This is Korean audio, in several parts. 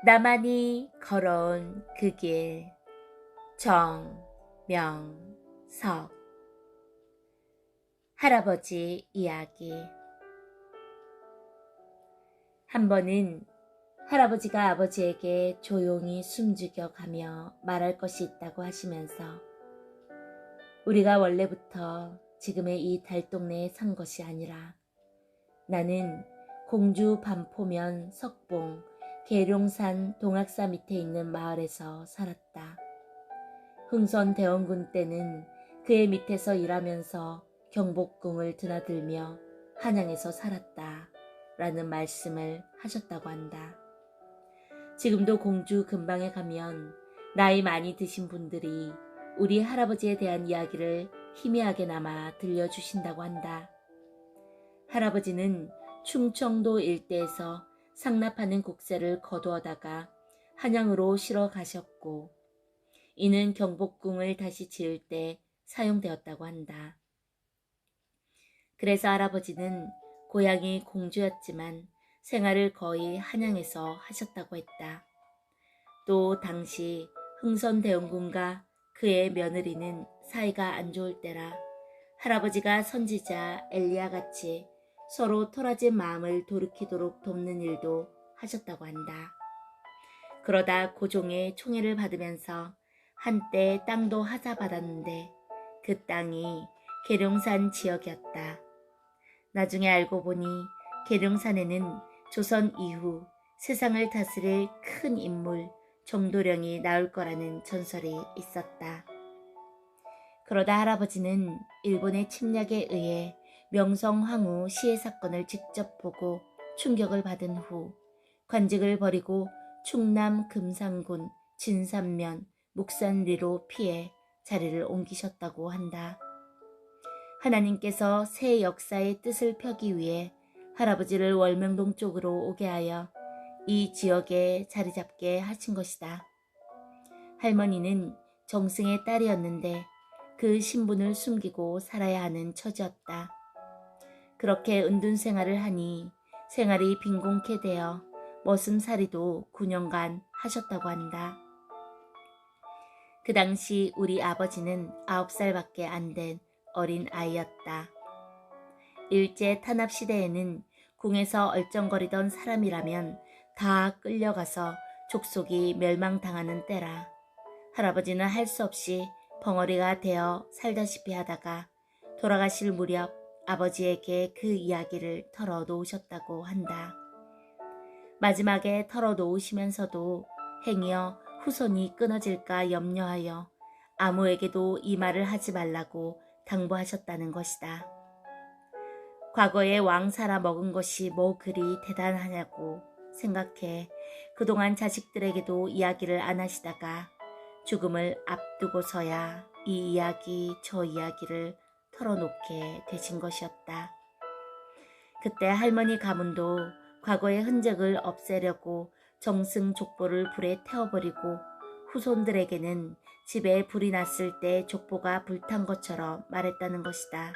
나만이 걸어온 그 길. 정명석. 할아버지 이야기. 한 번은 할아버지가 아버지에게 조용히 숨죽여 가며 말할 것이 있다고 하시면서, 우리가 원래부터 지금의 이 달동네에 산 것이 아니라 나는 공주 반포면 석봉 계룡산 동학사 밑에 있는 마을에서 살았다. 흥선대원군 때는 그의 밑에서 일하면서 경복궁을 드나들며 한양에서 살았다 라는 말씀을 하셨다고 한다. 지금도 공주 근방에 가면 나이 많이 드신 분들이 우리 할아버지에 대한 이야기를 희미하게나마 들려주신다고 한다. 할아버지는 충청도 일대에서 상납하는 곡세를 거두어다가 한양으로 실어 가셨고, 이는 경복궁을 다시 지을 때 사용되었다고 한다. 그래서 할아버지는 고향이 공주였지만 생활을 거의 한양에서 하셨다고 했다. 또 당시 흥선대원군과 그의 며느리는 사이가 안 좋을 때라 할아버지가 선지자 엘리야같이 서로 토라진 마음을 돌이키도록 돕는 일도 하셨다고 한다. 그러다 고종의 총애를 받으면서 한때 땅도 하사받았는데 그 땅이 계룡산 지역이었다. 나중에 알고 보니 계룡산에는 조선 이후 세상을 다스릴 큰 인물 정도령이 나올 거라는 전설이 있었다. 그러다 할아버지는 일본의 침략에 의해 명성황후 시해 사건을 직접 보고 충격을 받은 후 관직을 버리고 충남 금산군 진산면 묵산리로 피해 자리를 옮기셨다고 한다. 하나님께서 새 역사의 뜻을 펴기 위해 할아버지를 월명동 쪽으로 오게 하여 이 지역에 자리 잡게 하신 것이다. 할머니는 정승의 딸이었는데 그 신분을 숨기고 살아야 하는 처지였다. 그렇게 은둔 생활을 하니 생활이 빈곤케 되어 머슴살이도 9년간 하셨다고 한다. 그 당시 우리 아버지는 9살밖에 안 된 어린 아이였다. 일제 탄압 시대에는 궁에서 얼쩡거리던 사람이라면 다 끌려가서 족속이 멸망당하는 때라 할아버지는 할 수 없이 벙어리가 되어 살다시피 하다가 돌아가실 무렵 아버지에게 그 이야기를 털어놓으셨다고 한다. 마지막에 털어놓으시면서도 행여 후손이 끊어질까 염려하여 아무에게도 이 말을 하지 말라고 당부하셨다는 것이다. 과거에 왕 살아 먹은 것이 뭐 그리 대단하냐고 생각해 그동안 자식들에게도 이야기를 안 하시다가 죽음을 앞두고서야 이 이야기 저 이야기를 털어놓게 되신 것이었다. 그때 할머니 가문도 과거의 흔적을 없애려고 정승 족보를 불에 태워버리고 후손들에게는 집에 불이 났을 때 족보가 불탄 것처럼 말했다는 것이다.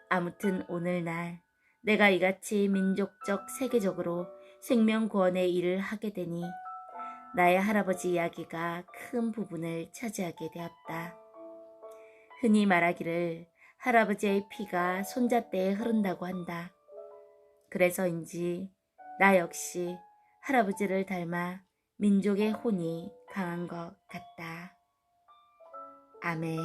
아무튼 오늘날 내가 이같이 민족적 세계적으로 생명구원의 일을 하게 되니 나의 할아버지 이야기가 큰 부분을 차지하게 되었다. 흔히 말하기를 할아버지의 피가 손자때에 흐른다고 한다. 그래서인지 나 역시 할아버지를 닮아 민족의 혼이 강한 것 같다. 아멘.